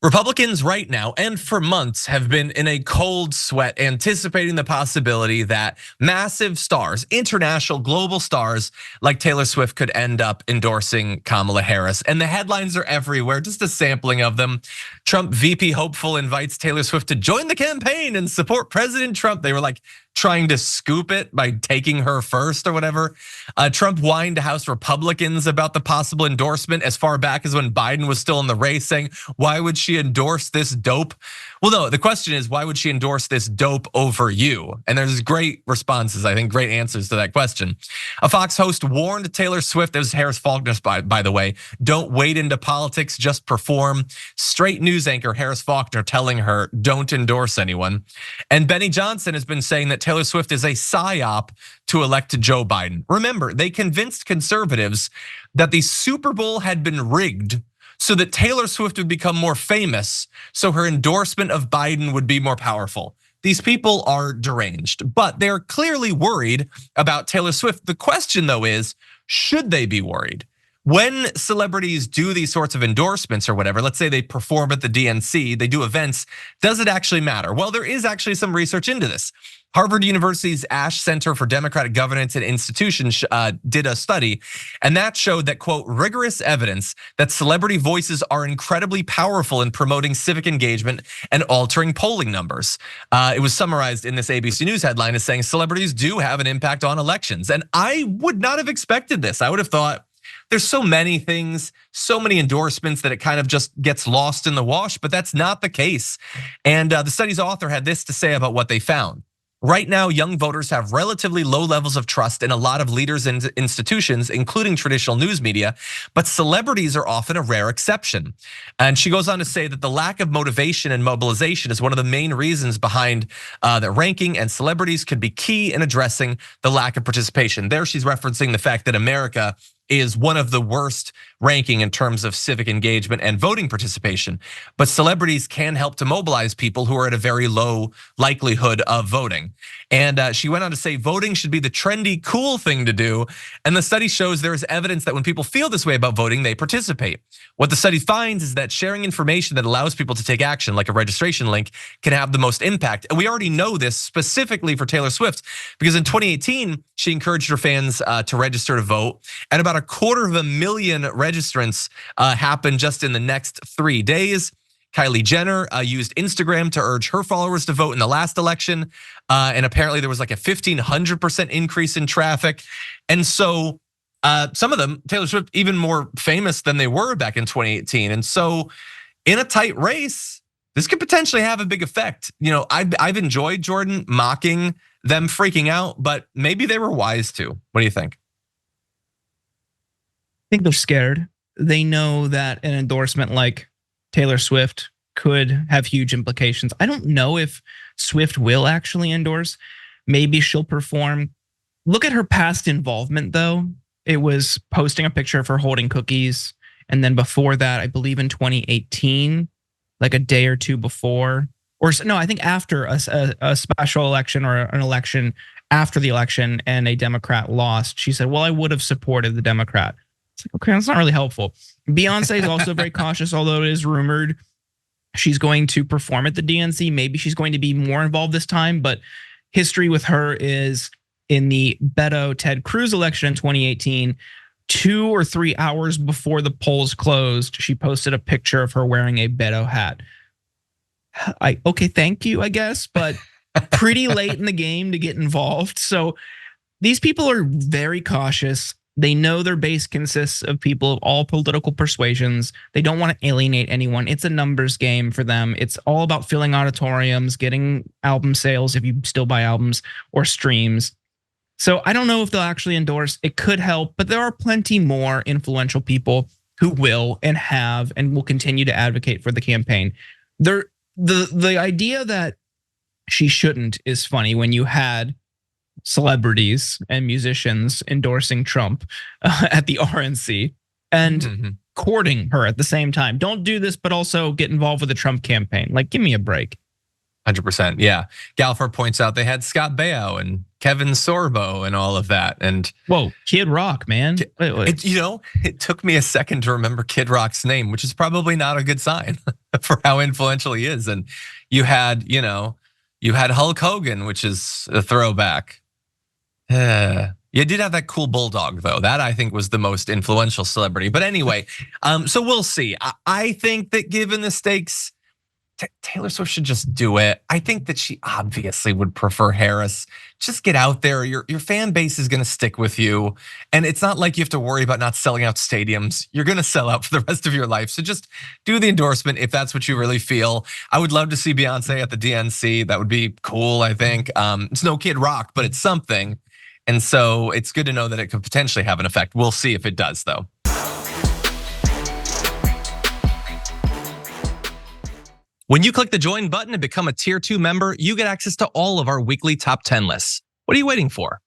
Republicans right now and for months have been in a cold sweat anticipating the possibility that massive stars, international global stars like Taylor Swift could end up endorsing Kamala Harris. And the headlines are everywhere, just a sampling of them. Trump VP hopeful invites Taylor Swift to join the campaign and support President Trump. They were like trying to scoop it by taking her first or whatever. Trump whined to House Republicans about the possible endorsement as far back as when Biden was still in the race, saying, why would she endorse this dope? Well, no, the question is, why would she endorse this dope over you? And there's great responses, I think, great answers to that question. A Fox host warned Taylor Swift, that was Harris Faulkner, by the way, don't wade into politics, just perform. Straight news anchor Harris Faulkner telling her, don't endorse anyone. And Benny Johnson has been saying that Taylor Swift is a psyop to elect Joe Biden. Remember, they convinced conservatives that the Super Bowl had been rigged so that Taylor Swift would become more famous, so her endorsement of Biden would be more powerful. These people are deranged, but they're clearly worried about Taylor Swift. The question though is, should they be worried? When celebrities do these sorts of endorsements or whatever, let's say they perform at the DNC, they do events, does it actually matter? Well, there is actually some research into this. Harvard University's Ash Center for Democratic Governance and Institutions did a study, and that showed that, quote, rigorous evidence that celebrity voices are incredibly powerful in promoting civic engagement and altering polling numbers. It was summarized in this ABC News headline as saying celebrities do have an impact on elections. And I would not have expected this. I would have thought, there's so many things, so many endorsements that it kind of just gets lost in the wash, but that's not the case. And the study's author had this to say about what they found. Right now, young voters have relatively low levels of trust in a lot of leaders and institutions, including traditional news media, but celebrities are often a rare exception. And she goes on to say that the lack of motivation and mobilization is one of the main reasons behind the ranking, and celebrities could be key in addressing the lack of participation. There she's referencing the fact that America is one of the worst ranking in terms of civic engagement and voting participation. But celebrities can help to mobilize people who are at a very low likelihood of voting. And she went on to say voting should be the trendy, cool thing to do. And the study shows there is evidence that when people feel this way about voting, they participate. What the study finds is that sharing information that allows people to take action, like a registration link, can have the most impact. And we already know this specifically for Taylor Swift, because in 2018, she encouraged her fans to register to vote. And about 250,000 registrants happened just in the next 3 days. Kylie Jenner used Instagram to urge her followers to vote in the last election. And apparently there was like a 1,500% increase in traffic. And so some of them, Taylor Swift, even more famous than they were back in 2018. And so in a tight race, this could potentially have a big effect. You know, I've enjoyed Jordan mocking them freaking out, but maybe they were wise to. What do you think? I think they're scared. They know that an endorsement like Taylor Swift could have huge implications. I don't know if Swift will actually endorse. Maybe she'll perform. Look at her past involvement though. It was posting a picture of her holding cookies. And then before that, I believe in 2018, like a day or two before, or no, I think after a special election or an election after the election and a Democrat lost, she said, well, I would have supported the Democrat. It's like, okay, that's not really helpful. Beyonce is also very cautious, although it is rumored she's going to perform at the DNC. Maybe she's going to be more involved this time, but history with her is in the Beto Ted Cruz election in 2018, 2 or 3 hours before the polls closed, she posted a picture of her wearing a Beto hat. Okay, thank you, I guess, but pretty late in the game to get involved. So these people are very cautious. They know their base consists of people of all political persuasions. They don't want to alienate anyone. It's a numbers game for them. It's all about filling auditoriums, getting album sales if you still buy albums, or streams. So I don't know if they'll actually endorse. It could help, but there are plenty more influential people who will and have and will continue to advocate for the campaign. The idea that she shouldn't is funny when you had celebrities and musicians endorsing Trump at the RNC and courting her at the same time. Don't do this, but also get involved with the Trump campaign. Like, give me a break. 100%, yeah. Galford points out they had Scott Baio and Kevin Sorbo and all of that. And whoa, Kid Rock, man. Wait. It took me a second to remember Kid Rock's name, which is probably not a good sign for how influential he is. And you had Hulk Hogan, which is a throwback. You did have that cool bulldog though. That I think was the most influential celebrity. But anyway, so we'll see. I think that given the stakes, Taylor Swift should just do it. I think that she obviously would prefer Harris. Just get out there. Your fan base is going to stick with you. And it's not like you have to worry about not selling out stadiums. You're going to sell out for the rest of your life. So just do the endorsement if that's what you really feel. I would love to see Beyonce at the DNC. That would be cool, I think. It's no Kid Rock, but it's something. And so it's good to know that it could potentially have an effect. We'll see if it does though. When you click the join button and become a tier 2 member, you get access to all of our weekly top 10 lists. What are you waiting for?